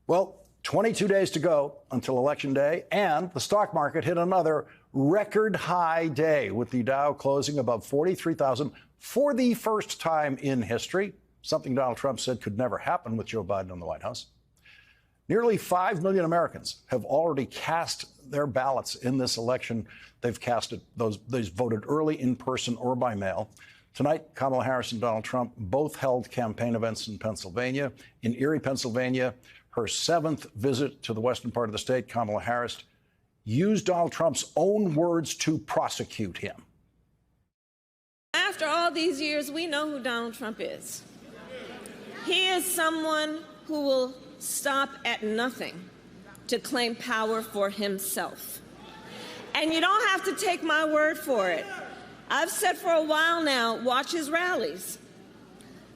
Well, 22 days to go until Election Day, and the stock market hit another record high day with the Dow closing above 43,000 for the first time in history, something Donald Trump said could never happen with Joe Biden in the White House. Nearly 5 million Americans have already cast their ballots in this election. They've casted those voted early, in person, or by mail. Tonight, Kamala Harris and Donald Trump both held campaign events in Pennsylvania. In Erie, Pennsylvania, her 7th visit to the western part of the state, Kamala Harris used Donald Trump's own words to prosecute him. After all these years, we know who Donald Trump is. He is someone who will stop at nothing to claim power for himself. And you don't have to take my word for it. I've said for a while now, watch his rallies.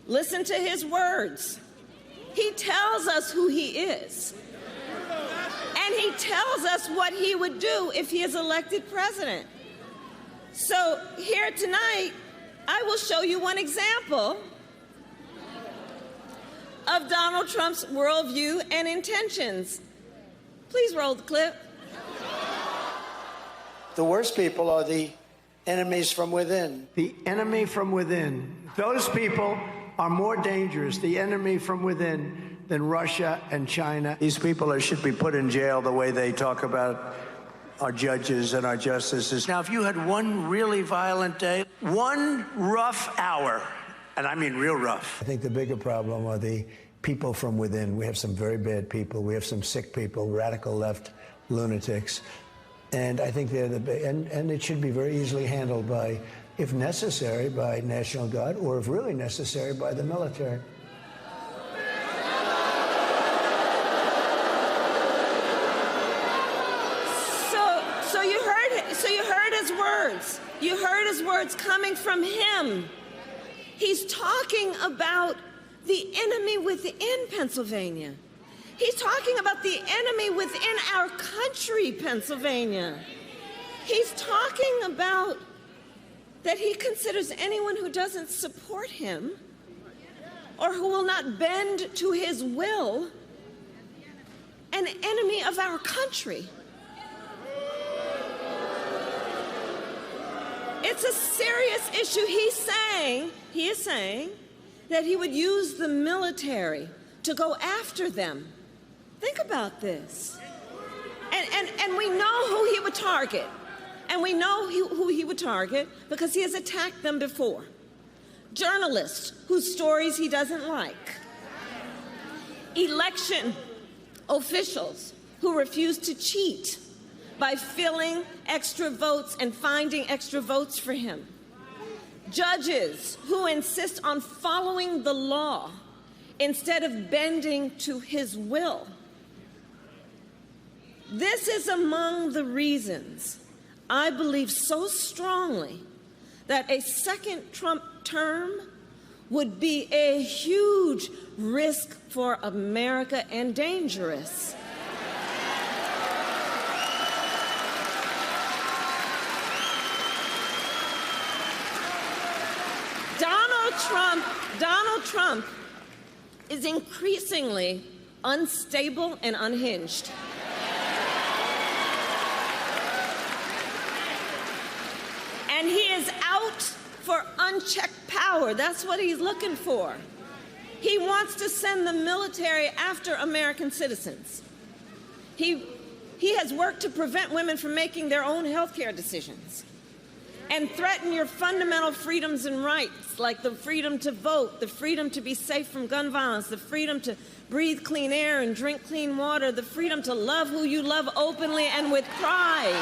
Listen to his words. He tells us who he is. And he tells us what he would do if he is elected president. So here tonight, I will show you one example of Donald Trump's worldview and intentions. Please roll the clip. The worst people are the enemies from within. The enemy from within. Those people are more dangerous, the enemy from within, than Russia and China. These people should be put in jail the way they talk about our judges and our justices. Now, if you had one really violent day, one rough hour, and I mean real rough. I think the bigger problem are the people from within. We have some very bad people. We have some sick people, radical left lunatics. And I think they're and it should be very easily handled by, if necessary, by National Guard, or if really necessary, by the military. So you heard his words. You heard his words coming from him. He's talking about the enemy within Pennsylvania. He's talking about the enemy within our country, Pennsylvania. He's talking about that he considers anyone who doesn't support him or who will not bend to his will an enemy of our country. It's a serious issue. He is saying that he would use the military to go after them. Think about this. And we know who he would target. And we know who he would target because he has attacked them before. Journalists whose stories he doesn't like. Election officials who refuse to cheat by filling extra votes and finding extra votes for him. Judges who insist on following the law instead of bending to his will. This is among the reasons I believe so strongly that a second Trump term would be a huge risk for America and dangerous. Donald Trump is increasingly unstable and unhinged. And he is out for unchecked power. That's what he's looking for. He wants to send the military after American citizens. He has worked to prevent women from making their own health care decisions and threaten your fundamental freedoms and rights, like the freedom to vote, the freedom to be safe from gun violence, the freedom to breathe clean air and drink clean water, the freedom to love who you love openly and with pride.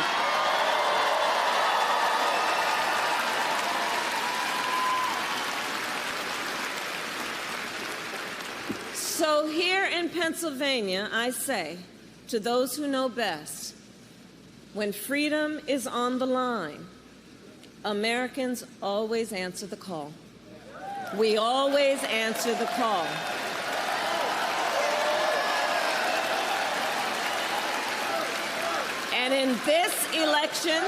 So here in Pennsylvania, I say to those who know best, when freedom is on the line, Americans always answer the call. We always answer the call. And in this election,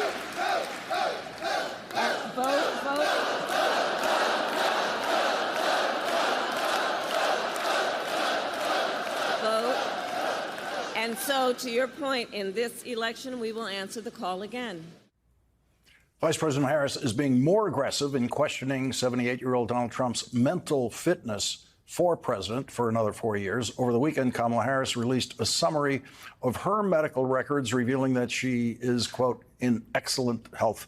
vote. And so, to your point, in this election, we will answer the call again. Vice President Harris is being more aggressive in questioning 78-year-old Donald Trump's mental fitness for president for another 4 years. Over the weekend, Kamala Harris released a summary of her medical records, revealing that she is, quote, in excellent health,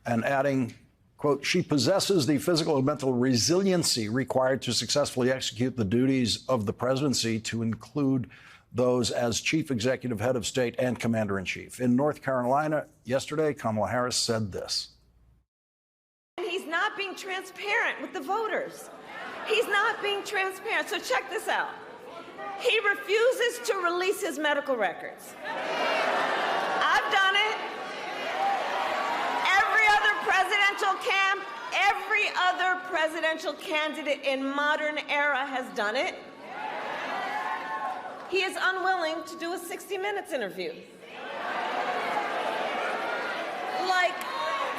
and adding, quote, she possesses the physical and mental resiliency required to successfully execute the duties of the presidency, to include those as chief executive, head of state, and commander-in-chief. In North Carolina yesterday, Kamala Harris said this. He's not being transparent with the voters. He's not being transparent. So check this out. He refuses to release his medical records. I've done it. Every other presidential candidate in modern era has done it. He is unwilling to do a 60 Minutes interview. Like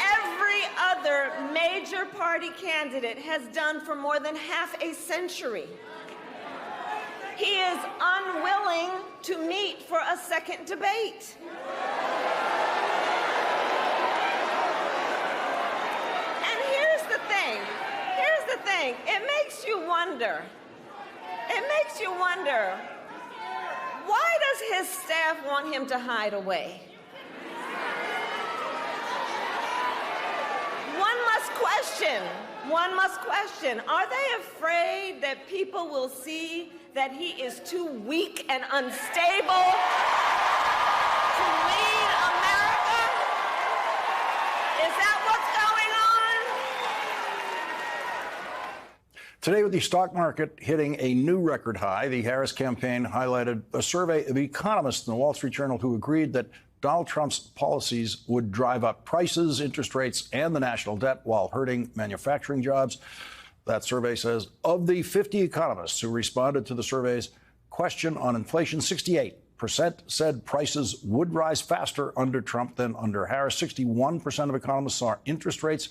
every other major party candidate has done for more than half a century. He is unwilling to meet for a second debate. And here's the thing, it makes you wonder, why does his staff want him to hide away? One must question, are they afraid that people will see that he is too weak and unstable to lead America? Is that what's going on? Today, with the stock market hitting a new record high, the Harris campaign highlighted a survey of economists in the Wall Street Journal who agreed that Donald Trump's policies would drive up prices, interest rates, and the national debt while hurting manufacturing jobs. That survey says of the 50 economists who responded to the survey's question on inflation, 68% said prices would rise faster under Trump than under Harris. 61% of economists saw interest rates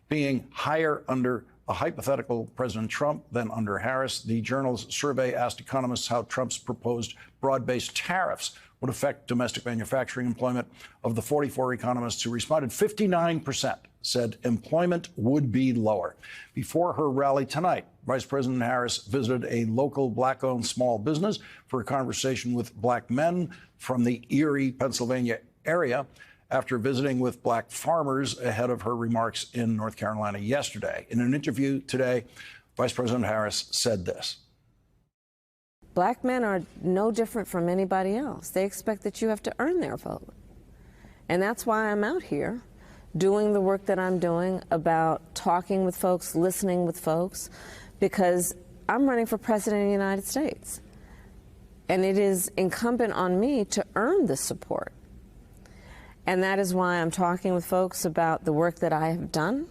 being higher under a hypothetical President Trump than under Harris. The Journal's survey asked economists how Trump's proposed broad-based tariffs would affect domestic manufacturing employment. Of the 44 economists who responded, 59% said employment would be lower. Before her rally tonight, Vice President Harris visited a local black-owned small business for a conversation with black men from the Erie, Pennsylvania area, after visiting with black farmers ahead of her remarks in North Carolina yesterday. In an interview today, Vice President Harris said this. Black men are no different from anybody else. They expect that you have to earn their vote. And that's why I'm out here doing the work that I'm doing about talking with folks, listening with folks, because I'm running for president of the United States. And it is incumbent on me to earn the support. And that is why I'm talking with folks about the work that I have done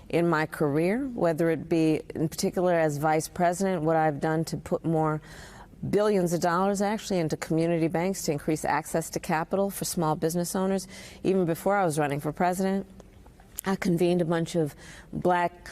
in my career, whether it be in particular as vice president, what I've done to put more billions of dollars actually into community banks to increase access to capital for small business owners. Even before I was running for president, I convened a bunch of black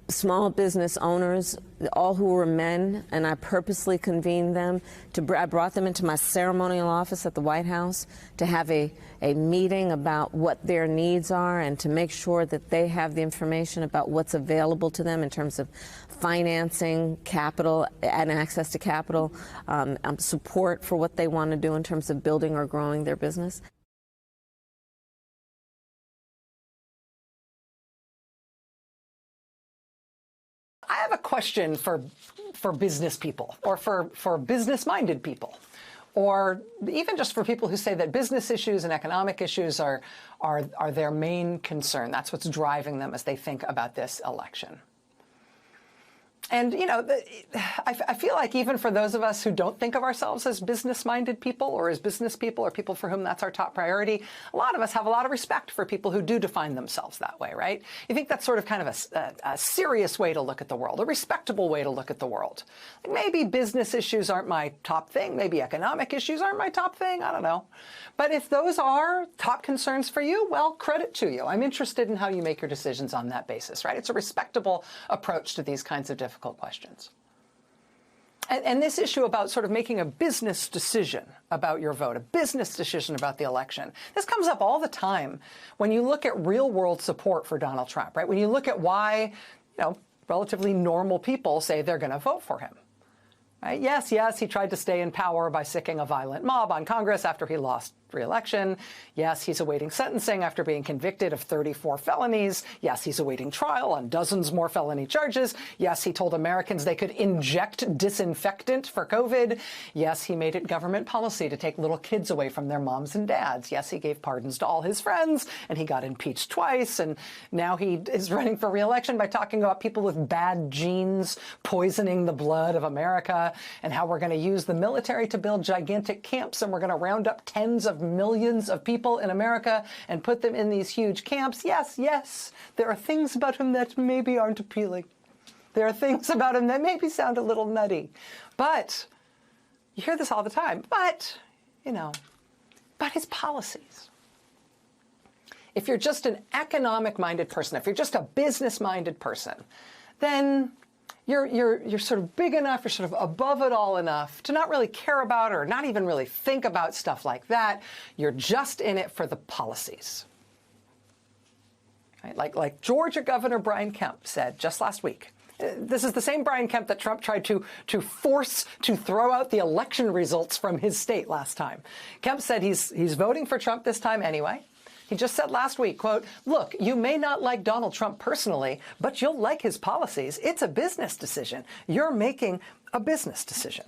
small business owners, all who were men, and I purposely convened them. I brought them into my ceremonial office at the White House to have a meeting about what their needs are and to make sure that they have the information about what's available to them in terms of financing, capital, and access to capital, support for what they want to do in terms of building or growing their business. I have a question for business people or for business-minded people, or even just for people who say that business issues and economic issues are their main concern. That's what's driving them as they think about this election. And, you know, I feel like even for those of us who don't think of ourselves as business-minded people or as business people or people for whom that's our top priority, a lot of us have a lot of respect for people who do define themselves that way, right? You think that's sort of kind of a serious way to look at the world, a respectable way to look at the world. Like maybe business issues aren't my top thing. Maybe economic issues aren't my top thing. I don't know. But if those are top concerns for you, well, credit to you. I'm interested in how you make your decisions on that basis, right? It's a respectable approach to these kinds of difficult questions. And this issue about sort of making a business decision about your vote, a business decision about the election, this comes up all the time when you look at real-world support for Donald Trump, right? When you look at why, relatively normal people say they're going to vote for him. Right? Yes, he tried to stay in power by sicking a violent mob on Congress after he lost re-election. Yes, he's awaiting sentencing after being convicted of 34 felonies. Yes, he's awaiting trial on dozens more felony charges. Yes, he told Americans they could inject disinfectant for COVID. Yes, he made it government policy to take little kids away from their moms and dads. Yes, he gave pardons to all his friends, and he got impeached twice. And now he is running for re-election by talking about people with bad genes poisoning the blood of America, and how we're going to use the military to build gigantic camps, and we're going to round up tens of millions of people in America and put them in these huge camps. Yes, there are things about him that maybe aren't appealing. There are things about him that maybe sound a little nutty. But you hear this all the time. But his policies. If you're just an economic-minded person, if you're just a business-minded person, then you're sort of big enough, you're sort of above it all enough to not really care about or not even really think about stuff like that. You're just in it for the policies. Right? Like Georgia Governor Brian Kemp said just last week. This is the same Brian Kemp that Trump tried to force to throw out the election results from his state last time. Kemp said he's voting for Trump this time anyway. He just said last week, quote, "Look, you may not like Donald Trump personally, but you'll like his policies. It's a business decision. You're making a business decision."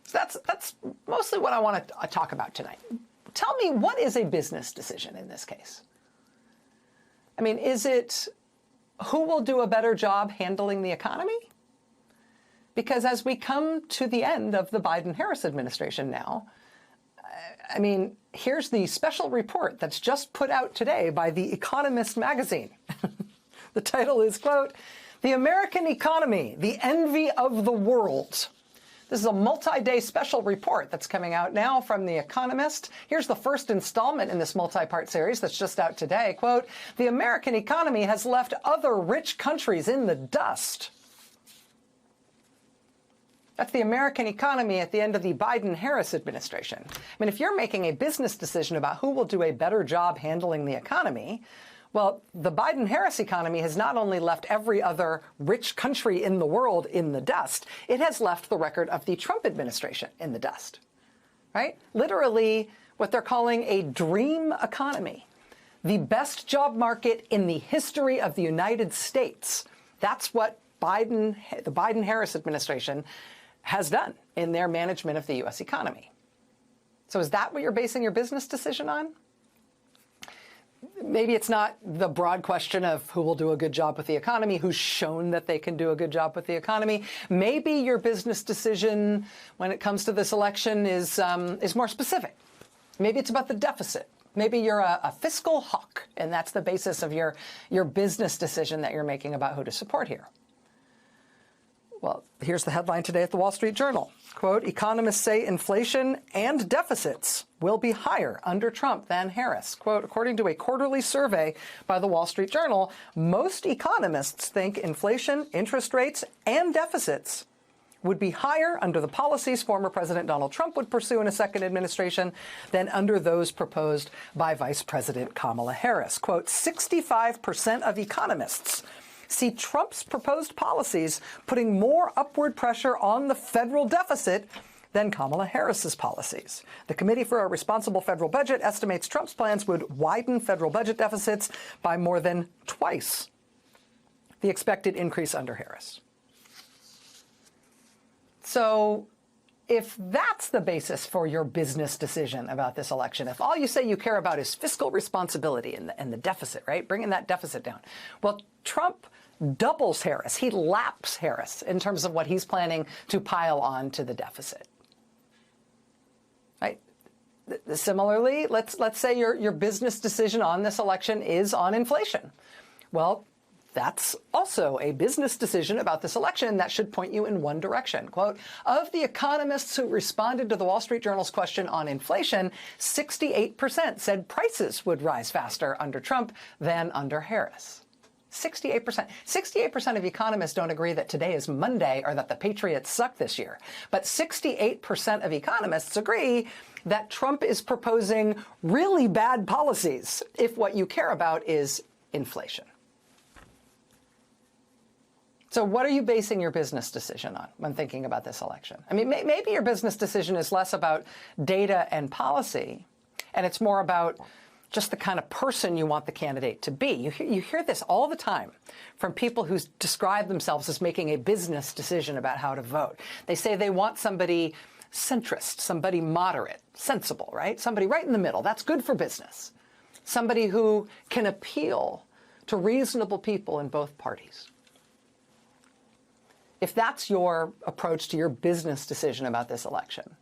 So that's mostly what I want to talk about tonight. Tell me, what is a business decision in this case? I mean, is it who will do a better job handling the economy? Because as we come to the end of the Biden-Harris administration now, I mean, here's the special report that's just put out today by The Economist magazine. The title is, quote, "The American Economy, the Envy of the World." This is a multi-day special report that's coming out now from The Economist. Here's the first installment in this multi-part series that's just out today. Quote, "The American economy has left other rich countries in the dust." That's the American economy at the end of the Biden-Harris administration. I mean, if you're making a business decision about who will do a better job handling the economy, well, the Biden-Harris economy has not only left every other rich country in the world in the dust, it has left the record of the Trump administration in the dust, right? Literally what they're calling a dream economy, the best job market in the history of the United States. That's what the Biden-Harris administration has done in their management of the U.S. economy. So is that what you're basing your business decision on? Maybe it's not the broad question of who will do a good job with the economy, who's shown that they can do a good job with the economy. Maybe your business decision when it comes to this election is more specific. Maybe it's about the deficit. Maybe you're a fiscal hawk, and that's the basis of your business decision that you're making about who to support here. Well, here's the headline today at the Wall Street Journal. Quote, "Economists say inflation and deficits will be higher under Trump than Harris." Quote, according to a quarterly survey by the Wall Street Journal, most economists think inflation, interest rates, and deficits would be higher under the policies former President Donald Trump would pursue in a second administration than under those proposed by Vice President Kamala Harris. Quote, 65% of economists see Trump's proposed policies putting more upward pressure on the federal deficit than Kamala Harris's policies. The Committee for a Responsible Federal Budget estimates Trump's plans would widen federal budget deficits by more than twice the expected increase under Harris. So if that's the basis for your business decision about this election, if all you say you care about is fiscal responsibility and the deficit, right, bringing that deficit down, well, Trump doubles Harris. He laps Harris in terms of what he's planning to pile on to the deficit. Right? Similarly, let's say your business decision on this election is on inflation. Well, that's also a business decision about this election that should point you in one direction. Quote, of the economists who responded to the Wall Street Journal's question on inflation, 68% said prices would rise faster under Trump than under Harris. 68%. 68% of economists don't agree that today is Monday or that the Patriots suck this year. But 68% of economists agree that Trump is proposing really bad policies if what you care about is inflation. So what are you basing your business decision on when thinking about this election? I mean, maybe your business decision is less about data and policy, and it's more about just the kind of person you want the candidate to be. You hear this all the time from people who describe themselves as making a business decision about how to vote. They say they want somebody centrist, somebody moderate, sensible, right? Somebody right in the middle. That's good for business. Somebody who can appeal to reasonable people in both parties. If that's your approach to your business decision about this election,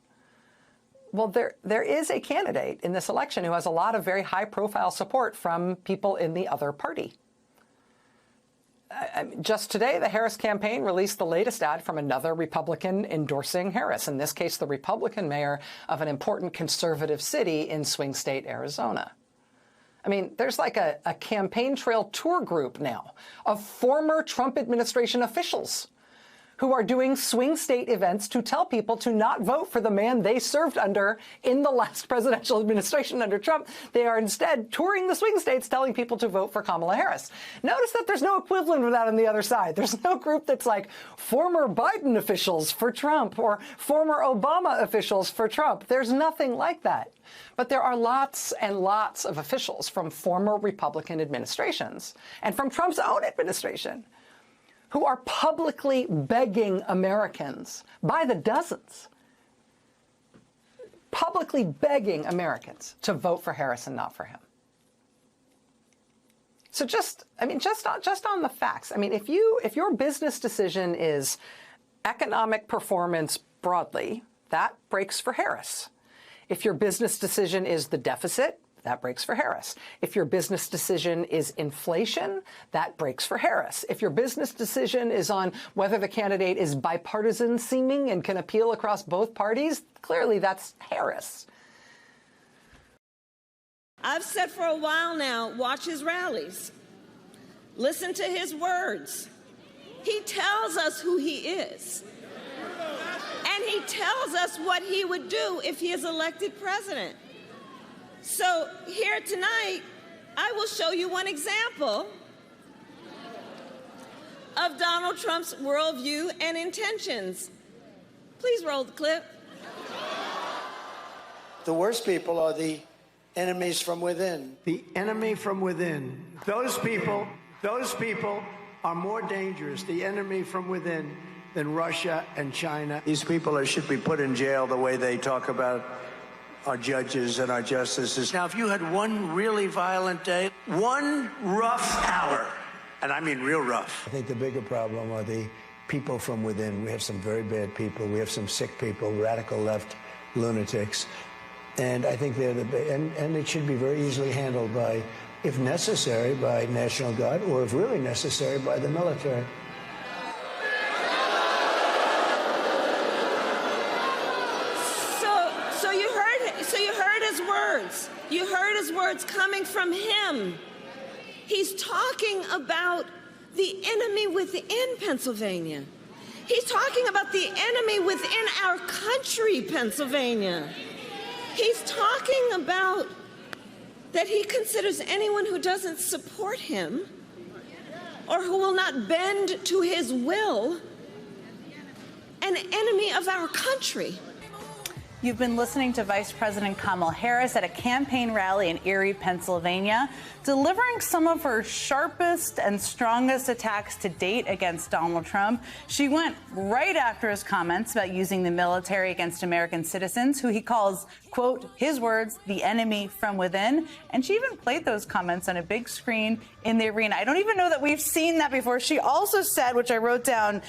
well, there is a candidate in this election who has a lot of very high-profile support from people in the other party. Just today, the Harris campaign released the latest ad from another Republican endorsing Harris, in this case, the Republican mayor of an important conservative city in swing state Arizona. I mean, there's like a campaign trail tour group now of former Trump administration officials who are doing swing state events to tell people to not vote for the man they served under in the last presidential administration under Trump. They are instead touring the swing states telling people to vote for Kamala Harris. Notice that there's no equivalent of that on the other side. There's no group that's like former Biden officials for Trump or former Obama officials for Trump. There's nothing like that. But there are lots and lots of officials from former Republican administrations and from Trump's own administration who are publicly begging Americans by the dozens, publicly begging Americans to vote for Harris and not for him. So just on the facts, I mean, if your business decision is economic performance broadly, that breaks for Harris. If your business decision is the deficit, that breaks for Harris. If your business decision is inflation, that breaks for Harris. If your business decision is on whether the candidate is bipartisan seeming and can appeal across both parties, clearly that's Harris. I've said for a while now, watch his rallies. Listen to his words. He tells us who he is. And he tells us what he would do if he is elected president. So here tonight, I will show you one example of Donald Trump's worldview and intentions. Please roll the clip. The worst people are the enemies from within. The enemy from within. Those people are more dangerous, the enemy from within, than Russia and China. These people should be put in jail the way they talk about our judges and our justices. Now, if you had one really violent day, one rough hour, and I mean real rough. I think the bigger problem are the people from within. We have some very bad people. We have some sick people, radical left lunatics. And I think they're and it should be very easily handled by, if necessary, by National Guard, or if really necessary, by the military. You heard his words coming from him. He's talking about the enemy within Pennsylvania. He's talking about the enemy within our country, Pennsylvania. He's talking about that he considers anyone who doesn't support him or who will not bend to his will an enemy of our country. You've been listening to Vice President Kamala Harris at a campaign rally in Erie, Pennsylvania, delivering some of her sharpest and strongest attacks to date against Donald Trump. She went right after his comments about using the military against American citizens, who he calls, quote, his words, the enemy from within. And she even played those comments on a big screen in the arena. I don't even know that we've seen that before. She also said, which I wrote down,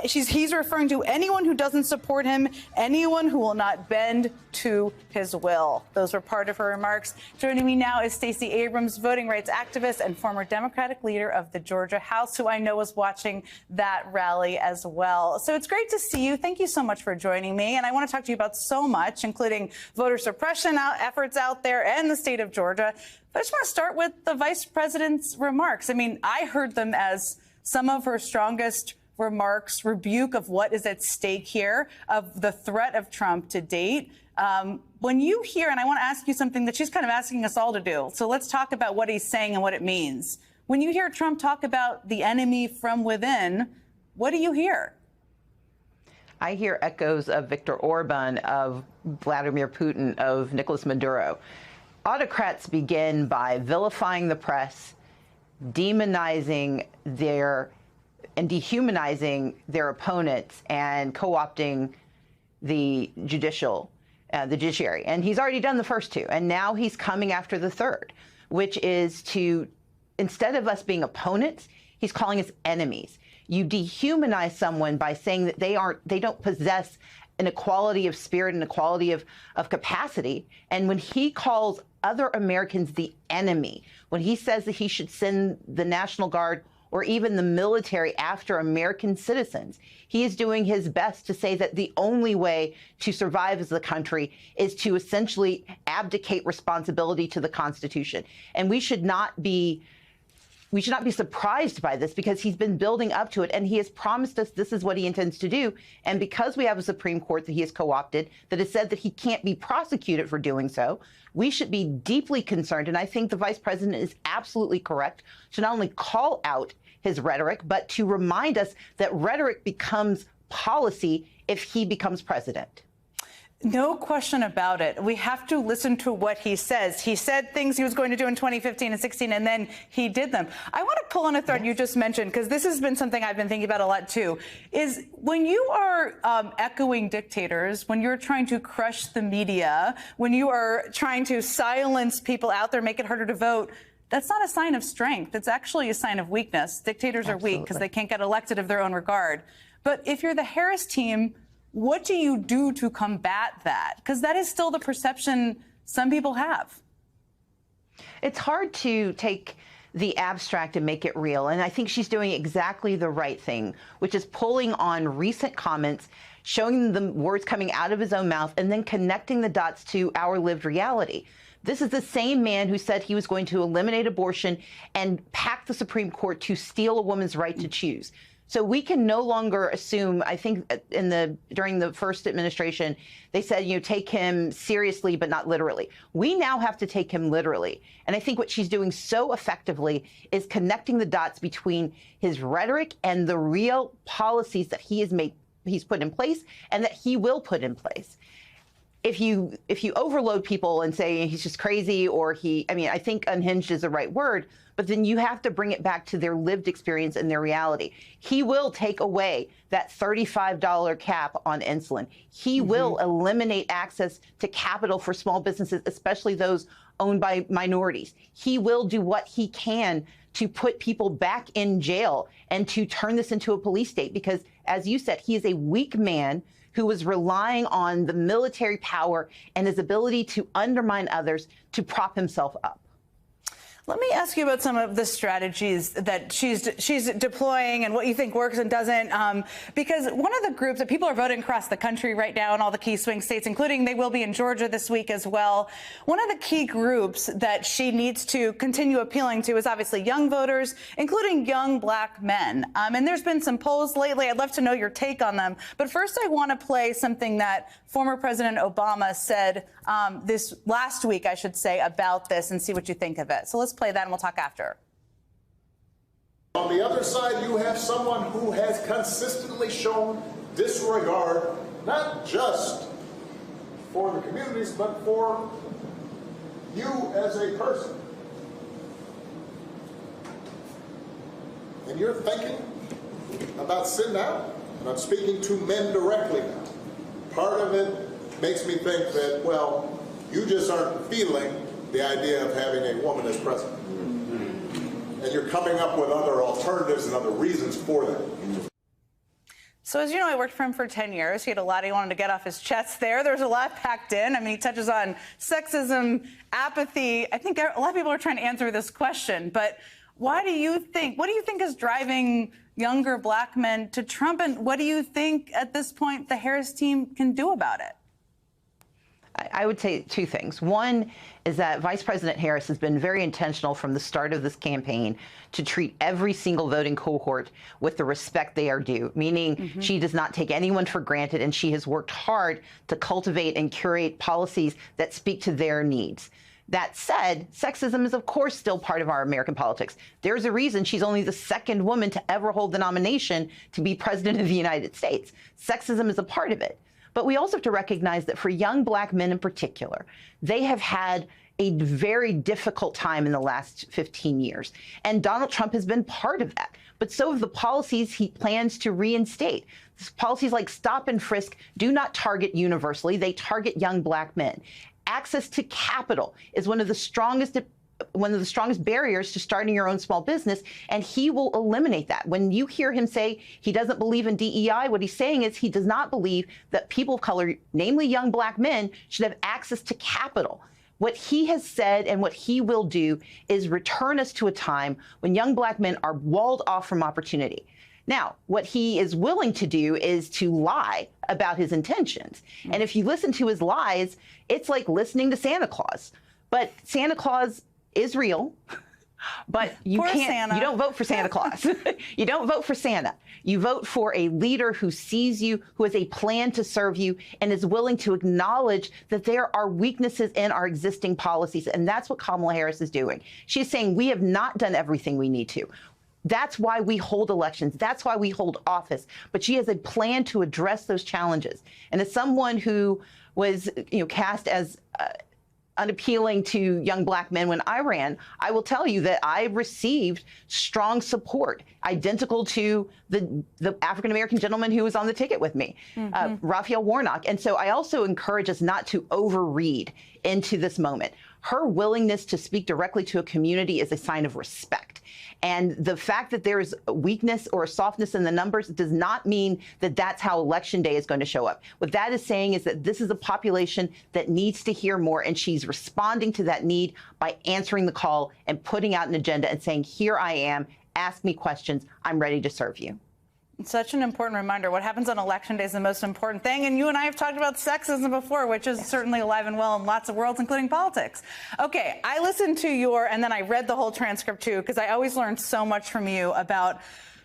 He's referring to anyone who doesn't support him, anyone who will not bend to his will. Those were part of her remarks. Joining me now is Stacey Abrams, voting rights activist and former Democratic leader of the Georgia House, who I know was watching that rally as well. So it's great to see you. Thank you so much for joining me. And I want to talk to you about so much, including voter suppression efforts out there and the state of Georgia. But I just want to start with the vice president's remarks. I mean, I heard them as some of her strongest remarks, rebuke of what is at stake here, of the threat of Trump to date. When you hear, and I want to ask you something that she's kind of asking us all to do, so let's talk about what he's saying and what it means. When you hear Trump talk about the enemy from within, what do you hear? I hear echoes of Viktor Orban, of Vladimir Putin, of Nicolas Maduro. Autocrats begin by vilifying the press, demonizing and dehumanizing their opponents and co-opting the judiciary. And he's already done the first two. And now he's coming after the third, which is to, instead of us being opponents, he's calling us enemies. You dehumanize someone by saying that they don't possess an equality of spirit and equality of capacity. And when he calls other Americans the enemy, when he says that he should send the National Guard or even the military after American citizens, he is doing his best to say that the only way to survive as a country is to essentially abdicate responsibility to the Constitution. And we should not be surprised by this, because he's been building up to it and he has promised us this is what he intends to do. And because we have a Supreme Court that he has co-opted that has said that he can't be prosecuted for doing so, we should be deeply concerned. And I think the vice president is absolutely correct to not only call out his rhetoric, but to remind us that rhetoric becomes policy if he becomes president. No question about it. We have to listen to what he says. He said things he was going to do in 2015 and 16, and then he did them. I want to pull on a thread you just mentioned, because this has been something I've been thinking about a lot, too, is when you are echoing dictators, when you're trying to crush the media, when you are trying to silence people out there, make it harder to vote, that's not a sign of strength. It's actually a sign of weakness. Dictators are weak because they can't get elected of their own regard. But if you're the Harris team, what do you do to combat that? Because that is still the perception some people have. It's hard to take the abstract and make it real. And I think she's doing exactly the right thing, which is pulling on recent comments, showing the words coming out of his own mouth, and then connecting the dots to our lived reality. This is the same man who said he was going to eliminate abortion and pack the Supreme Court to steal a woman's right to choose. So we can no longer assume, I think during the first administration, they said, take him seriously, but not literally. We now have to take him literally. And I think what she's doing so effectively is connecting the dots between his rhetoric and the real policies that he's put in place and that he will put in place. If you overload people and say he's just crazy, or I think unhinged is the right word, but then you have to bring it back to their lived experience and their reality. He will take away that $35 cap on insulin. He will eliminate access to capital for small businesses, especially those owned by minorities. He will do what he can to put people back in jail and to turn this into a police state, because, as you said, he is a weak man who was relying on the military power and his ability to undermine others to prop himself up. Let me ask you about some of the strategies that she's deploying and what you think works and doesn't. Because one of the groups that people are voting across the country right now in all the key swing states, including they will be in Georgia this week as well. One of the key groups that she needs to continue appealing to is obviously young voters, including young black men. And there's been some polls lately. I'd love to know your take on them. But first, I want to play something that former President Obama said this last week, I should say, about this, and see what you think of it. So let's play that and we'll talk after. On the other side, you have someone who has consistently shown disregard, not just for the communities, but for you as a person. And you're thinking about sitting down, and I'm speaking to men directly now. Part of it makes me think that, well, you just aren't feeling the idea of having a woman as president. And you're coming up with other alternatives and other reasons for that. So as you know, I worked for him for 10 years. He had a lot he wanted to get off his chest there. There's a lot packed in. I mean, he touches on sexism, apathy. I think a lot of people are trying to answer this question, but what do you think is driving younger black men to Trump, and what do you think at this point the Harris team can do about it? I would say two things. One is that Vice President Harris has been very intentional from the start of this campaign to treat every single voting cohort with the respect they are due, meaning she does not take anyone for granted, and she has worked hard to cultivate and curate policies that speak to their needs. That said, sexism is, of course, still part of our American politics. There's a reason she's only the second woman to ever hold the nomination to be president of the United States. Sexism is a part of it. But we also have to recognize that for young black men in particular, they have had a very difficult time in the last 15 years. And Donald Trump has been part of that. But so have the policies he plans to reinstate. Policies like stop and frisk do not target universally. They target young black men. Access to capital is one of the strongest barriers to starting your own small business, and he will eliminate that. When you hear him say he doesn't believe in DEI, what he's saying is he does not believe that people of color, namely young black men, should have access to capital. What he has said and what he will do is return us to a time when young black men are walled off from opportunity. Now, what he is willing to do is to lie about his intentions. And if you listen to his lies, it's like listening to Santa Claus. But Santa Claus is real, but you don't vote for Santa Claus. You don't vote for Santa. You vote for a leader who sees you, who has a plan to serve you, and is willing to acknowledge that there are weaknesses in our existing policies. And that's what Kamala Harris is doing. She's saying we have not done everything we need to. That's why we hold elections. That's why we hold office. But she has a plan to address those challenges. And as someone who was, cast as unappealing to young black men when I ran, I will tell you that I received strong support, identical to the African-American gentleman who was on the ticket with me, Raphael Warnock. And so I also encourage us not to overread into this moment. Her willingness to speak directly to a community is a sign of respect. And the fact that there is a weakness or a softness in the numbers does not mean that that's how Election Day is going to show up. What that is saying is that this is a population that needs to hear more, and she's responding to that need by answering the call and putting out an agenda and saying, here I am, ask me questions, I'm ready to serve you. Such an important reminder. What happens on Election Day is the most important thing. And you and I have talked about sexism before, which is certainly alive and well in lots of worlds, including politics. Okay, I listened to and then I read the whole transcript too, because I always learn so much from you about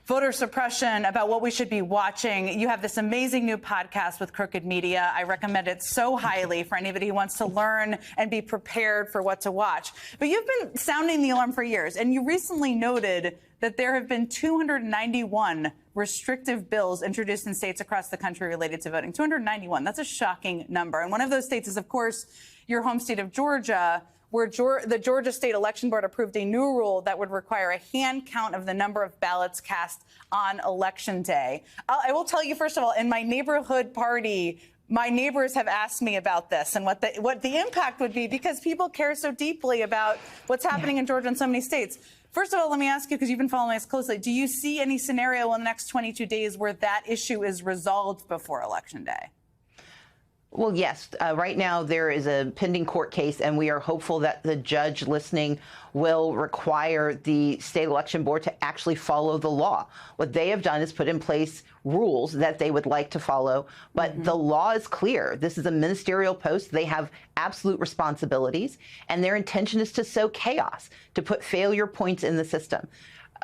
voter suppression, about what we should be watching. You have this amazing new podcast with Crooked Media. I recommend it so highly for anybody who wants to learn and be prepared for what to watch. But you've been sounding the alarm for years, and you recently noted that there have been 291 restrictive bills introduced in states across the country related to voting. 291. That's a shocking number. And one of those states is, of course, your home state of Georgia, where the Georgia State Election Board approved a new rule that would require a hand count of the number of ballots cast on Election Day. I will tell you, first of all, in my neighborhood party, my neighbors have asked me about this and what the impact would be, because people care so deeply about what's happening in Georgia and so many states. First of all, let me ask you, because you've been following us closely, do you see any scenario in the next 22 days where that issue is resolved before Election Day? Well, yes. Right now, there is a pending court case, and we are hopeful that the judge listening will require the state election board to actually follow the law. What they have done is put in place rules that they would like to follow, but the law is clear. This is a ministerial post. They have absolute responsibilities, and their intention is to sow chaos, to put failure points in the system.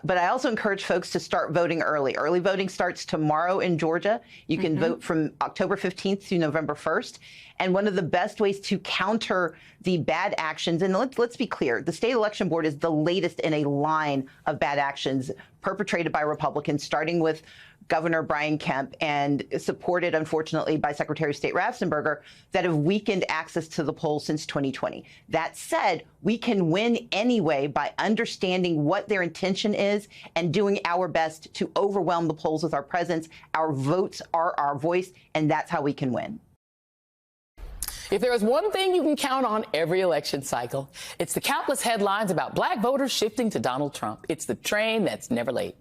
But I also encourage folks to start voting early. Early voting starts tomorrow in Georgia. You can vote from October 15th to November 1st. And one of the best ways to counter the bad actions, and let's be clear, the state election board is the latest in a line of bad actions perpetrated by Republicans, starting with Governor Brian Kemp and supported, unfortunately, by Secretary of State Raffensperger, that have weakened access to the polls since 2020. That said, we can win anyway by understanding what their intention is and doing our best to overwhelm the polls with our presence. Our votes are our voice, and that's how we can win. If there is one thing you can count on every election cycle, it's the countless headlines about black voters shifting to Donald Trump. It's the train that's never late.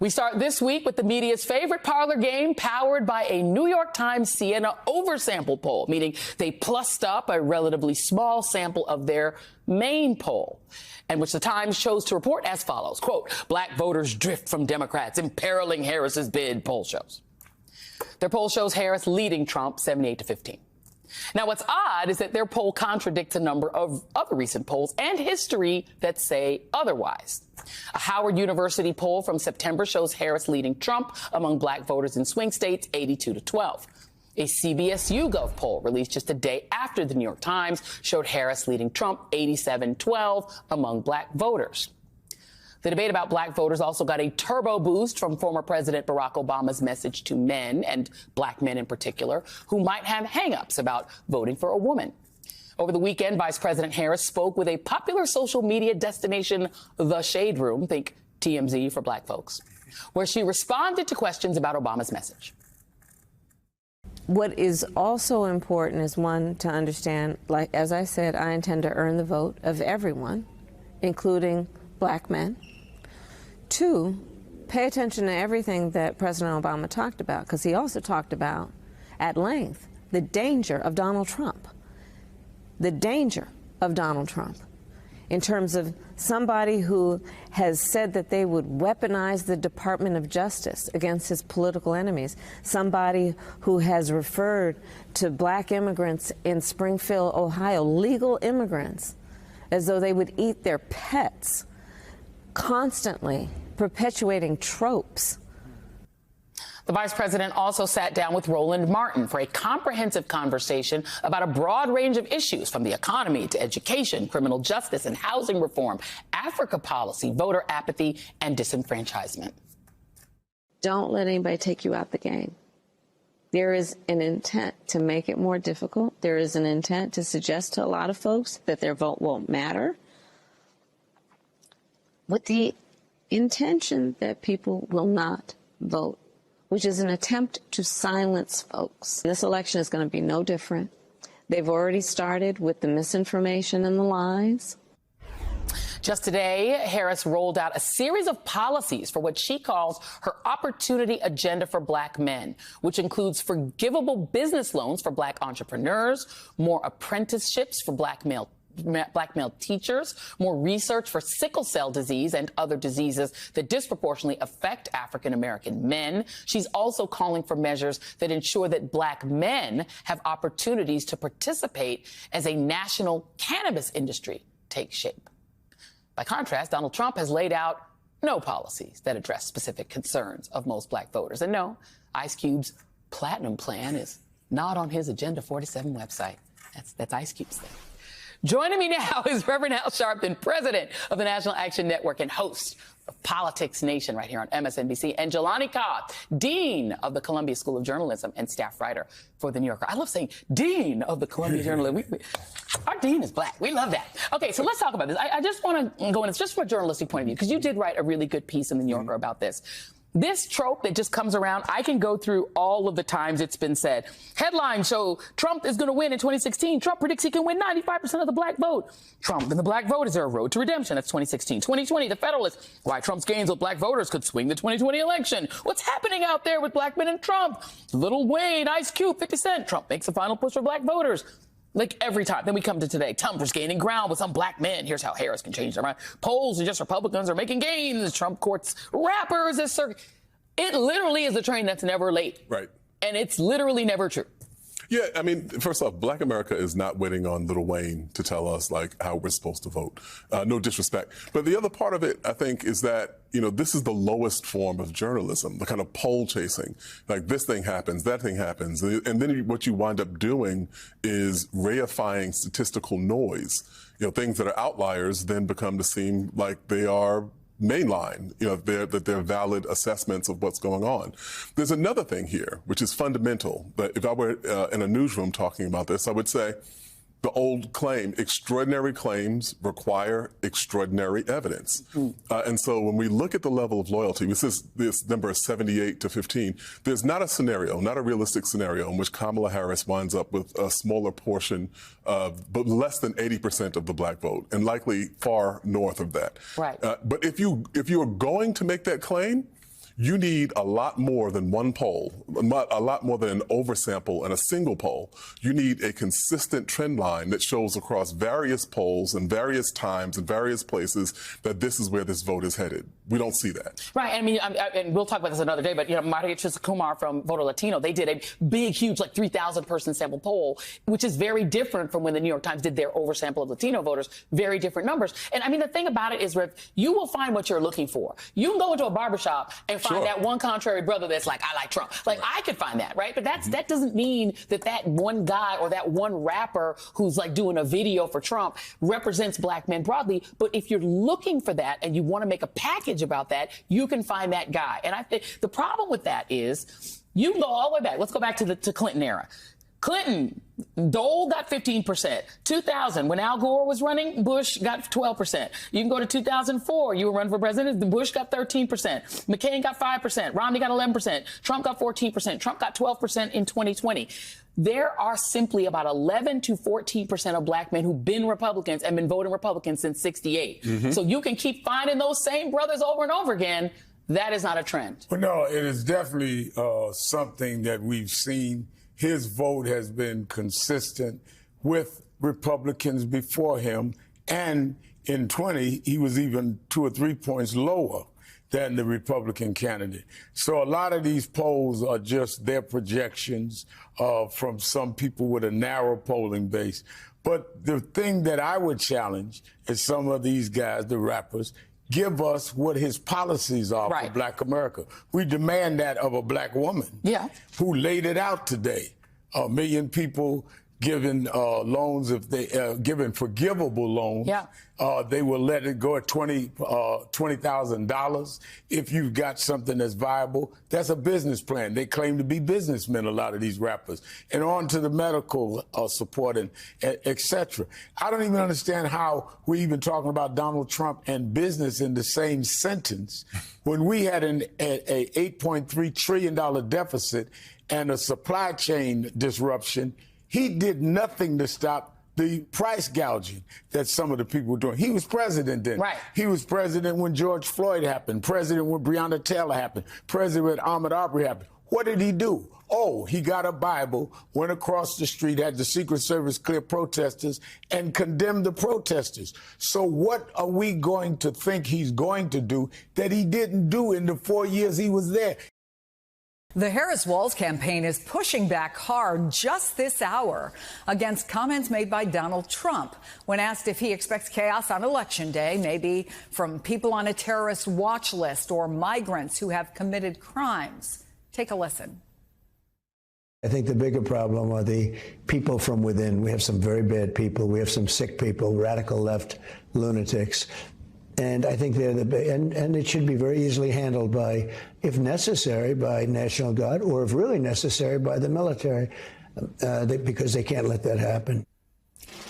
We start this week with the media's favorite parlor game, powered by a New York Times Siena oversample poll, meaning they plussed up a relatively small sample of their main poll, and which the Times chose to report as follows, quote, black voters drift from Democrats, imperiling Harris's bid, poll shows. Their poll shows Harris leading Trump 78-15. Now, what's odd is that their poll contradicts a number of other recent polls and history that say otherwise. A Howard University poll from September shows Harris leading Trump among black voters in swing states 82-12. A CBS YouGov poll released just a day after the New York Times showed Harris leading Trump 87-12 among black voters. The debate about black voters also got a turbo boost from former President Barack Obama's message to men, and black men in particular, who might have hang-ups about voting for a woman. Over the weekend, Vice President Harris spoke with a popular social media destination, The Shade Room, think TMZ for black folks, where she responded to questions about Obama's message. What is also important is, one, to understand, like, as I said, I intend to earn the vote of everyone, including black men. Two, pay attention to everything that President Obama talked about, because he also talked about, at length, the danger of Donald Trump. The danger of Donald Trump in terms of somebody who has said that they would weaponize the Department of Justice against his political enemies, somebody who has referred to black immigrants in Springfield, Ohio, legal immigrants, as though they would eat their pets, constantly perpetuating tropes. The vice president also sat down with Roland Martin for a comprehensive conversation about a broad range of issues, from the economy to education, criminal justice and housing reform, Africa policy, voter apathy, and disenfranchisement. Don't let anybody take you out the game. There is an intent to make it more difficult. There is an intent to suggest to a lot of folks that their vote won't matter, with the intention that people will not vote, which is an attempt to silence folks. This election is going to be no different. They've already started with the misinformation and the lies. Just today, Harris rolled out a series of policies for what she calls her opportunity agenda for black men, which includes forgivable business loans for black entrepreneurs, more apprenticeships for black male teachers, more research for sickle cell disease and other diseases that disproportionately affect African-American men. She's also calling for measures that ensure that black men have opportunities to participate as a national cannabis industry takes shape. By contrast, Donald Trump has laid out no policies that address specific concerns of most black voters. And no, Ice Cube's Platinum Plan is not on his Agenda 47 website. That's Ice Cube's thing. Joining me now is Reverend Al Sharpton, president of the National Action Network and host of Politics Nation right here on MSNBC, and Jelani Cobb, dean of the Columbia School of Journalism and staff writer for The New Yorker. I love saying dean of the Columbia Journalism. Our dean is black. We love that. Okay, so let's talk about this. I just want to go in, it's just from a journalistic point of view, because you did write a really good piece in The New Yorker about this. This trope that just comes around, I can go through all of the times it's been said. Headlines show Trump is going to win in 2016. Trump predicts he can win 95% of the black vote. Trump and the black vote, is there a road to redemption? That's 2016. 2020, The Federalist, why Trump's gains with black voters could swing the 2020 election. What's happening out there with black men and Trump? Lil Wayne, Ice Cube, 50 Cent. Trump makes a final push for black voters. Like every time. Then we come to today. Trump's gaining ground with some black men. Here's how Harris can change their mind. Polls and just Republicans are making gains. Trump courts rappers as circuit. It literally is a train that's never late. Right. And it's literally never true. Yeah, I mean, first off, black America is not waiting on Lil Wayne to tell us, like, how we're supposed to vote. No disrespect. But the other part of it, I think, is that, you know, this is the lowest form of journalism, the kind of poll chasing. Like, this thing happens, that thing happens. And then what you wind up doing is reifying statistical noise. You know, things that are outliers then become to seem like they are mainline, you know, that they're valid assessments of what's going on. There's another thing here, which is fundamental. But if I were in a newsroom talking about this, I would say the old claim, extraordinary claims require extraordinary evidence. And so when we look at the level of loyalty, this number is 78-15, there's not a scenario, not a realistic scenario in which Kamala Harris winds up with a smaller portion of, but less than 80% of the black vote, and likely far north of that. Right. But if you are going to make that claim, you need a lot more than one poll, a lot more than an oversample and a single poll. You need a consistent trend line that shows across various polls and various times and various places that this is where this vote is headed. We don't see that. Right. I mean, and we'll talk about this another day, but, Maria Kumar from Voto Latino, they did a big, huge, like 3,000 person sample poll, which is very different from when the New York Times did their oversample of Latino voters, very different numbers. And I mean, the thing about it is, Rick, you will find what you're looking for. You can go into a barbershop and find that one contrary brother that's like, I like Trump. Like, I could find that, right? But that doesn't mean that one guy or that one rapper who's like doing a video for Trump represents black men broadly. But if you're looking for that and you want to make a package about that, you can find that guy. And I think the problem with that is you can go all the way back. Let's go back to the Clinton era. Clinton, Dole got 15%. 2000, when Al Gore was running, Bush got 12%. You can go to 2004. You were running for president. Bush got 13%. McCain got 5%. Romney got 11%. Trump got 14%. Trump got 12% in 2020. There are simply about 11 to 14% of black men who've been Republicans and been voting Republicans since 68. So you can keep finding those same brothers over and over again. That is not a trend. Well, no, it is definitely something that we've seen. His vote has been consistent with Republicans before him. And in 20, he was even 2 or 3 points lower than the Republican candidate. So a lot of these polls are just their projections from some people with a narrow polling base. But the thing that I would challenge is some of these guys, the rappers, give us what his policies are for black America. We demand that of a black woman who laid it out today. 1 million people given loans, if they given forgivable loans, they will let it go at $20,000 if you've got something that's viable. That's a business plan. They claim to be businessmen, a lot of these rappers, and on to the medical support and et cetera. I don't even understand how we're even talking about Donald Trump and business in the same sentence when we had a $8.3 trillion deficit and a supply chain disruption. He did nothing to stop the price gouging that some of the people were doing. He was president then. He was president when George Floyd happened, president when Breonna Taylor happened, president when Ahmaud Arbery happened. What did he do? Oh, he got a Bible, went across the street, had the Secret Service clear protesters, and condemned the protesters. So what are we going to think he's going to do that he didn't do in the 4 years he was there? The Harris-Walz campaign is pushing back hard just this hour against comments made by Donald Trump when asked if he expects chaos on Election Day, maybe from people on a terrorist watch list or migrants who have committed crimes. Take a listen. I think the bigger problem are the people from within. We have some very bad people. We have some sick people, radical left lunatics. And I think they're and it should be very easily handled by, if necessary, by National Guard, or if really necessary, by the military, because they can't let that happen.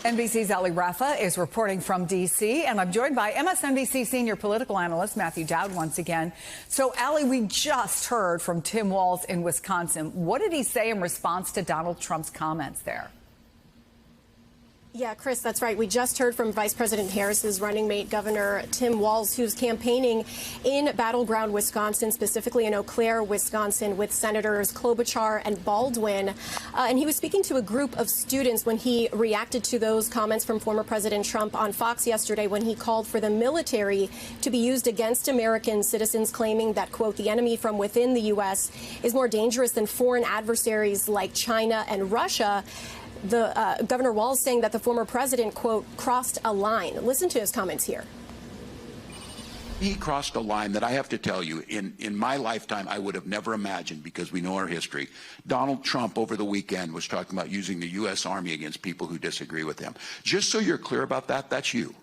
NBC's Ali Rafa is reporting from D.C., and I'm joined by MSNBC senior political analyst Matthew Dowd once again. So, Ali, we just heard from Tim Walz in Wisconsin. What did he say in response to Donald Trump's comments there? Yeah, Chris, that's right. We just heard from Vice President Harris's running mate, Governor Tim Walz, who's campaigning in battleground Wisconsin, specifically in Eau Claire, Wisconsin, with Senators Klobuchar and Baldwin. And he was speaking to a group of students when he reacted to those comments from former President Trump on Fox yesterday, when he called for the military to be used against American citizens, claiming that, quote, the enemy from within the U.S. is more dangerous than foreign adversaries like China and Russia. The Governor Walz saying that the former president, quote, crossed a line. Listen to his comments here. He crossed a line that I have to tell you, in my lifetime, I would have never imagined, because we know our history. Donald Trump over the weekend was talking about using the U.S. Army against people who disagree with him. Just so you're clear about that, that's you.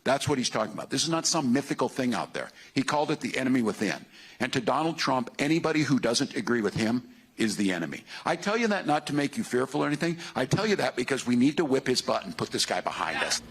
That's what he's talking about. This is not some mythical thing out there. He called it the enemy within. And to Donald Trump, anybody who doesn't agree with him is the enemy. I tell you that not to make you fearful or anything. I tell you that because we need to whip his butt and put this guy behind us.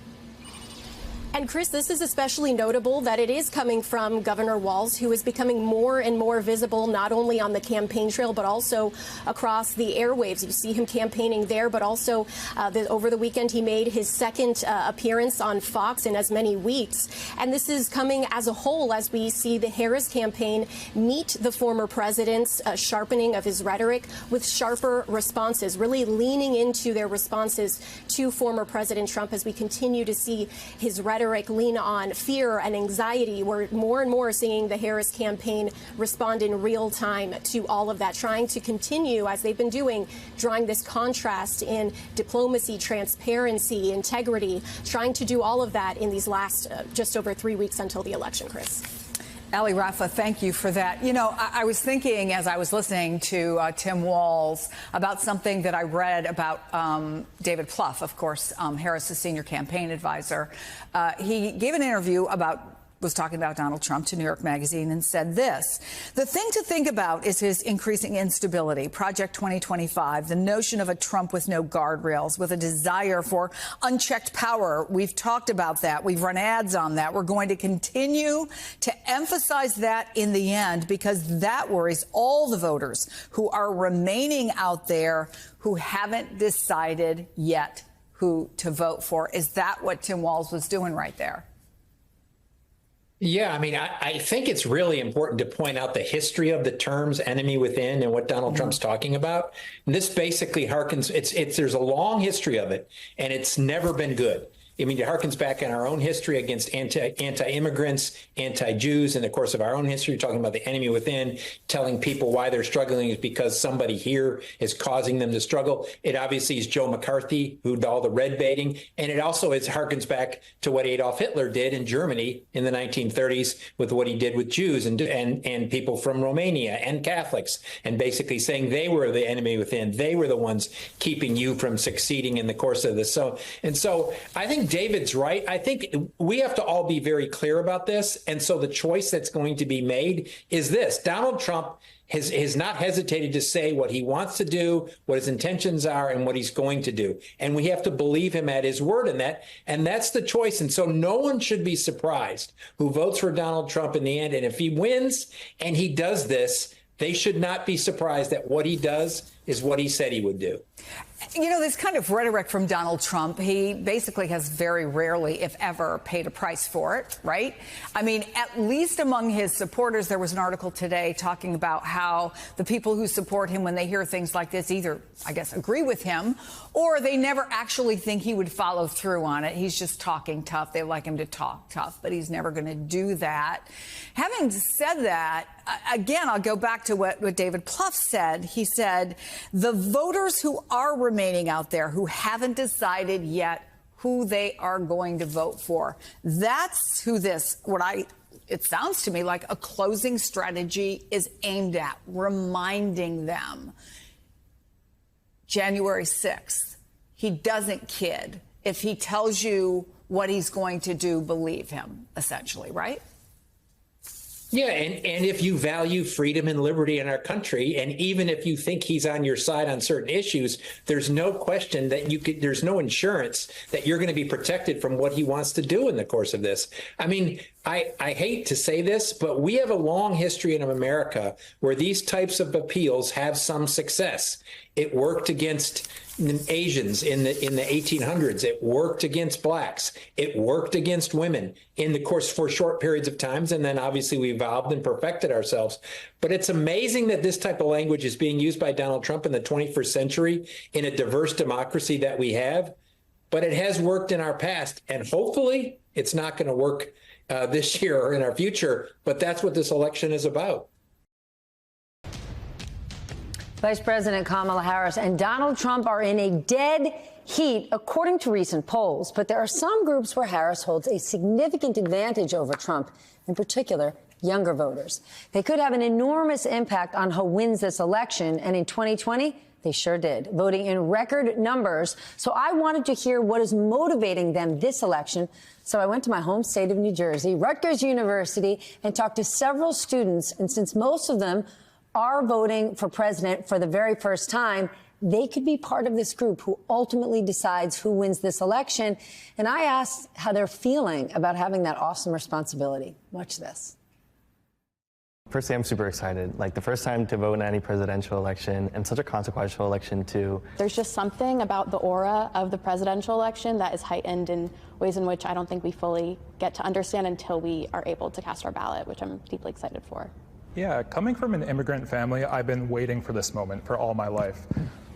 And Chris, this is especially notable that it is coming from Governor Walz, who is becoming more and more visible, not only on the campaign trail, but also across the airwaves. You see him campaigning there, but also over the weekend, he made his second appearance on Fox in as many weeks. And this is coming as a whole as we see the Harris campaign meet the former president's sharpening of his rhetoric with sharper responses, really leaning into their responses to former President Trump as we continue to see his rhetoric lean on fear and anxiety. We're more and more seeing the Harris campaign respond in real time to all of that, trying to continue, as they've been doing, drawing this contrast in diplomacy, transparency, integrity, trying to do all of that in these last just over 3 weeks until the election, Chris. Ali Rafa, thank you for that. You know, I was thinking as I was listening to Tim Walz about something that I read about David Plouffe, of course, Harris's senior campaign advisor. He gave an interview was talking about Donald Trump to New York Magazine and said this: the thing to think about is his increasing instability. Project 2025, the notion of a Trump with no guardrails, with a desire for unchecked power. We've talked about that. We've run ads on that. We're going to continue to emphasize that in the end, because that worries all the voters who are remaining out there who haven't decided yet who to vote for. Is that what Tim Walz was doing right there? Yeah, I mean, I think it's really important to point out the history of the terms enemy within and what Donald Trump's talking about. And this basically harkens, there's a long history of it, and it's never been good. I mean, it harkens back in our own history against anti-immigrants, anti-Jews, and of course of our own history, talking about the enemy within, telling people why they're struggling is because somebody here is causing them to struggle. It obviously is Joe McCarthy who did all the red baiting, and it also harkens back to what Adolf Hitler did in Germany in the 1930s with what he did with Jews and people from Romania and Catholics, and basically saying they were the enemy within. They were the ones keeping you from succeeding in the course of this. So I think David's right. I think we have to all be very clear about this. And so the choice that's going to be made is this. Donald Trump has not hesitated to say what he wants to do, what his intentions are, and what he's going to do. And we have to believe him at his word in that. And that's the choice. And so no one should be surprised who votes for Donald Trump in the end. And if he wins and he does this, they should not be surprised that what he does is what he said he would do. You know, this kind of rhetoric from Donald Trump, he basically has very rarely, if ever, paid a price for it, right? I mean, at least among his supporters, there was an article today talking about how the people who support him, when they hear things like this, either, I guess, agree with him, or they never actually think he would follow through on it. He's just talking tough. They like him to talk tough, but he's never going to do that. Having said that, again, I'll go back to what David Plouffe said. He said, the voters who are remaining out there who haven't decided yet who they are going to vote for, that's who it sounds to me like a closing strategy is aimed at, reminding them. January 6th, he doesn't kid. If he tells you what he's going to do, believe him, essentially, right? Yeah, and if you value freedom and liberty in our country, and even if you think he's on your side on certain issues, there's no question that there's no insurance that you're going to be protected from what he wants to do in the course of this. I mean, I hate to say this, but we have a long history in America where these types of appeals have some success. It worked against Asians in the 1800s. It worked against blacks. It worked against women in the course for short periods of times. And then obviously we evolved and perfected ourselves. But it's amazing that this type of language is being used by Donald Trump in the 21st century in a diverse democracy that we have. But it has worked in our past. And hopefully it's not going to work this year or in our future. But that's what this election is about. Vice President Kamala Harris and Donald Trump are in a dead heat, according to recent polls. But there are some groups where Harris holds a significant advantage over Trump, in particular, younger voters. They could have an enormous impact on who wins this election. And in 2020, they sure did, voting in record numbers. So I wanted to hear what is motivating them this election. So I went to my home state of New Jersey, Rutgers University, and talked to several students. And since most of them are voting for president for the very first time, they could be part of this group who ultimately decides who wins this election. And I asked how they're feeling about having that awesome responsibility. Watch this. Personally, I'm super excited. Like, the first time to vote in any presidential election, and such a consequential election too. There's just something about the aura of the presidential election that is heightened in ways in which I don't think we fully get to understand until we are able to cast our ballot, which I'm deeply excited for. Yeah, coming from an immigrant family, I've been waiting for this moment for all my life.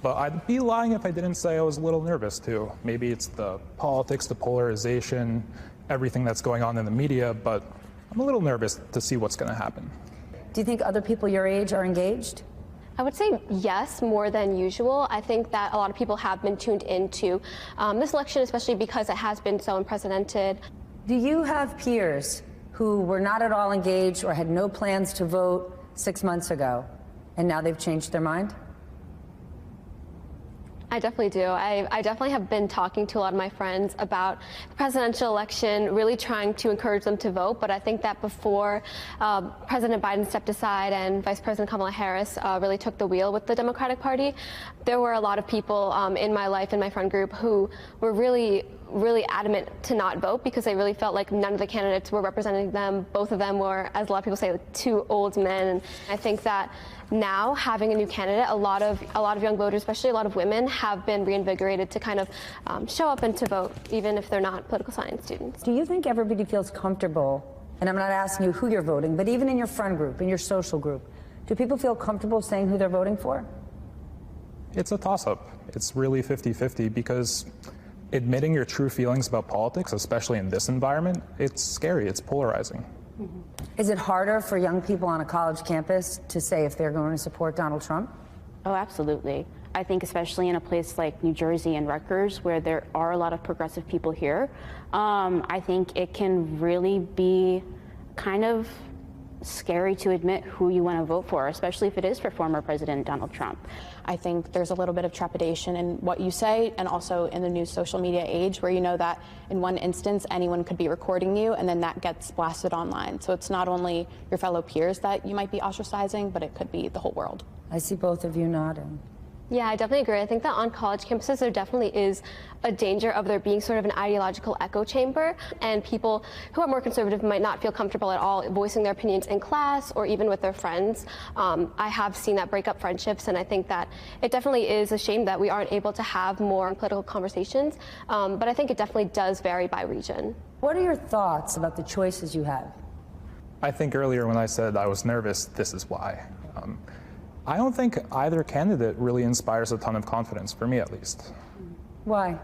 But I'd be lying if I didn't say I was a little nervous too. Maybe it's the politics, the polarization, everything that's going on in the media, but I'm a little nervous to see what's going to happen. Do you think other people your age are engaged? I would say yes, more than usual. I think that a lot of people have been tuned into this election, especially because it has been so unprecedented. Do you have peers who were not at all engaged or had no plans to vote 6 months ago, and now they've changed their mind? I definitely do. I definitely have been talking to a lot of my friends about the presidential election, really trying to encourage them to vote. But I think that before President Biden stepped aside and Vice President Kamala Harris really took the wheel with the Democratic Party, there were a lot of people in my life, in my friend group, who were really adamant to not vote because they really felt like none of the candidates were representing them. Both of them were, as a lot of people say, like two old men. And I think that now, having a new candidate, a lot of young voters, especially a lot of women, have been reinvigorated to kind of show up and to vote, even if they're not political science students. Do you think everybody feels comfortable, and I'm not asking you who you're voting, but even in your friend group, in your social group, do people feel comfortable saying who they're voting for? It's a toss-up. It's really 50-50 because admitting your true feelings about politics, especially in this environment, it's scary, it's polarizing. Is it harder for young people on a college campus to say if they're going to support Donald Trump? Oh, absolutely. I think especially in a place like New Jersey and Rutgers, where there are a lot of progressive people here, I think it can really be kind of scary to admit who you want to vote for, especially if it is for former President Donald Trump. I think there's a little bit of trepidation in what you say, and also in the new social media age where you know that in one instance anyone could be recording you and then that gets blasted online. So it's not only your fellow peers that you might be ostracizing, but it could be the whole world. I see both of you nodding. Yeah, I definitely agree. I think that on college campuses, there definitely is a danger of there being sort of an ideological echo chamber, and people who are more conservative might not feel comfortable at all voicing their opinions in class or even with their friends. I have seen that break up friendships, and I think that it definitely is a shame that we aren't able to have more political conversations, but I think it definitely does vary by region. What are your thoughts about the choices you have? I think earlier when I said I was nervous, this is why. I don't think either candidate really inspires a ton of confidence, for me at least. Why?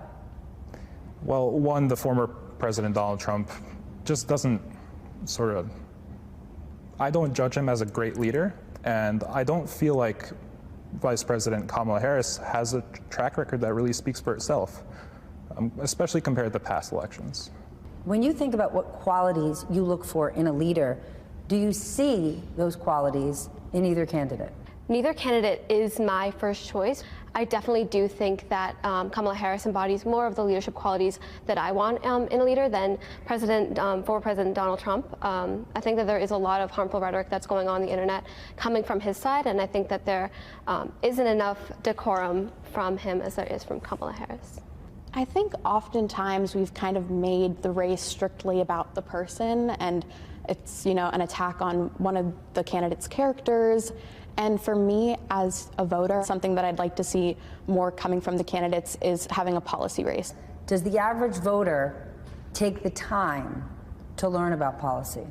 Well, one, the former President Donald Trump just doesn't I don't judge him as a great leader, and I don't feel like Vice President Kamala Harris has a track record that really speaks for itself, especially compared to past elections. When you think about what qualities you look for in a leader, do you see those qualities in either candidate? Neither candidate is my first choice. I definitely do think that Kamala Harris embodies more of the leadership qualities that I want in a leader than former President Donald Trump. I think that there is a lot of harmful rhetoric that's going on the internet coming from his side, and I think that there isn't enough decorum from him as there is from Kamala Harris. I think oftentimes we've kind of made the race strictly about the person, and it's, an attack on one of the candidates' characters. And for me, as a voter, something that I'd like to see more coming from the candidates is having a policy race. Does the average voter take the time to learn about policy?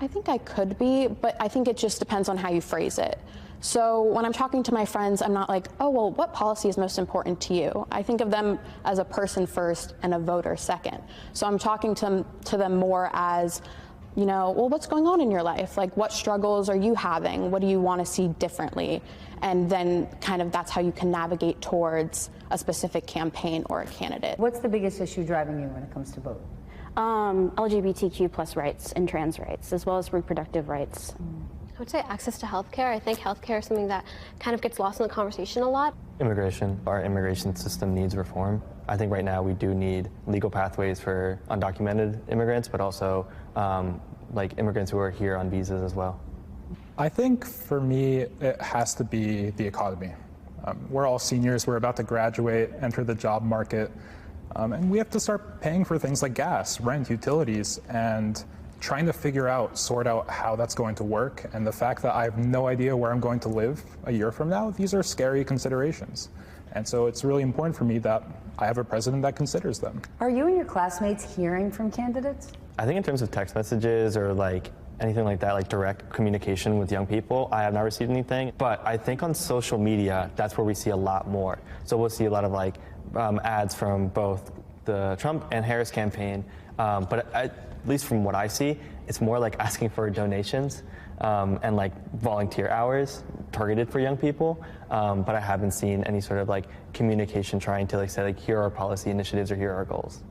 I think I could be, but I think it just depends on how you phrase it. So when I'm talking to my friends, I'm not like, oh, well, what policy is most important to you? I think of them as a person first and a voter second. So I'm talking to them more as, well, what's going on in your life? Like, what struggles are you having? What do you want to see differently? And then kind of that's how you can navigate towards a specific campaign or a candidate. What's the biggest issue driving you when it comes to vote? LGBTQ plus rights and trans rights, as well as reproductive rights. I would say access to healthcare. I think healthcare is something that kind of gets lost in the conversation a lot. Immigration. Our immigration system needs reform. I think right now we do need legal pathways for undocumented immigrants, but also like immigrants who are here on visas as well. I think for me, it has to be the economy. We're all seniors, we're about to graduate, enter the job market, and we have to start paying for things like gas, rent, utilities, and trying to sort out how that's going to work. And the fact that I have no idea where I'm going to live a year from now, these are scary considerations. And so it's really important for me that I have a president that considers them. Are you and your classmates hearing from candidates? I think in terms of text messages or like anything like that, like direct communication with young people, I have not received anything. But I think on social media, that's where we see a lot more. So we'll see a lot of like ads from both the Trump and Harris campaign. But at least from what I see, it's more like asking for donations and like volunteer hours targeted for young people. But I haven't seen any sort of like communication trying to like say like, here are policy initiatives or here are our goals.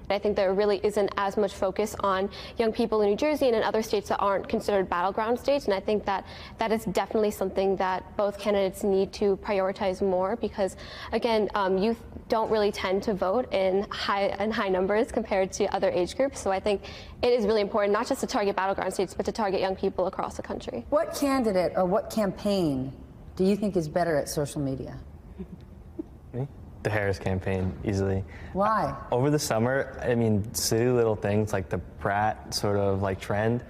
I think there really isn't as much focus on young people in New Jersey and in other states that aren't considered battleground states. And I think that that is definitely something that both candidates need to prioritize more because, again, youth don't really tend to vote in high numbers compared to other age groups. So I think it is really important not just to target battleground states, but to target young people across the country. What candidate or what campaign do you think is better at social media? Me? The Harris campaign, easily. Why? Over the summer, I mean, silly little things like the brat sort of like trend,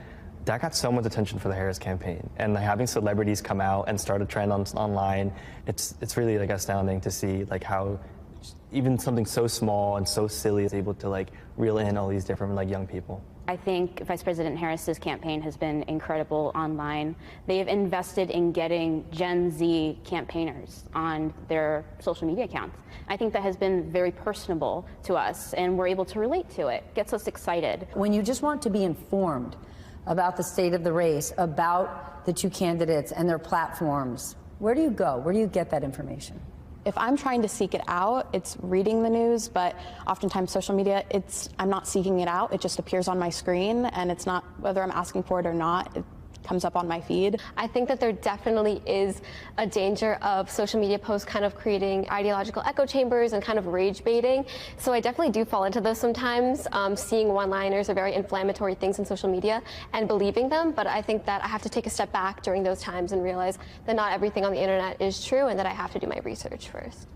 that got so much attention for the Harris campaign. And like, having celebrities come out and start a trend online, it's really like astounding to see like how even something so small and so silly is able to like reel in all these different like young people. I think Vice President Harris's campaign has been incredible online. They have invested in getting Gen Z campaigners on their social media accounts. I think that has been very personable to us, and we're able to relate to it. Gets us excited. When you just want to be informed about the state of the race, about the two candidates and their platforms, where do you go? Where do you get that information? If I'm trying to seek it out, it's reading the news, but oftentimes social media, I'm not seeking it out. It just appears on my screen, and it's not whether I'm asking for it or not. It comes up on my feed. I think that there definitely is a danger of social media posts kind of creating ideological echo chambers and kind of rage baiting. So I definitely do fall into those sometimes, seeing one-liners or very inflammatory things in social media and believing them. But I think that I have to take a step back during those times and realize that not everything on the internet is true and that I have to do my research first.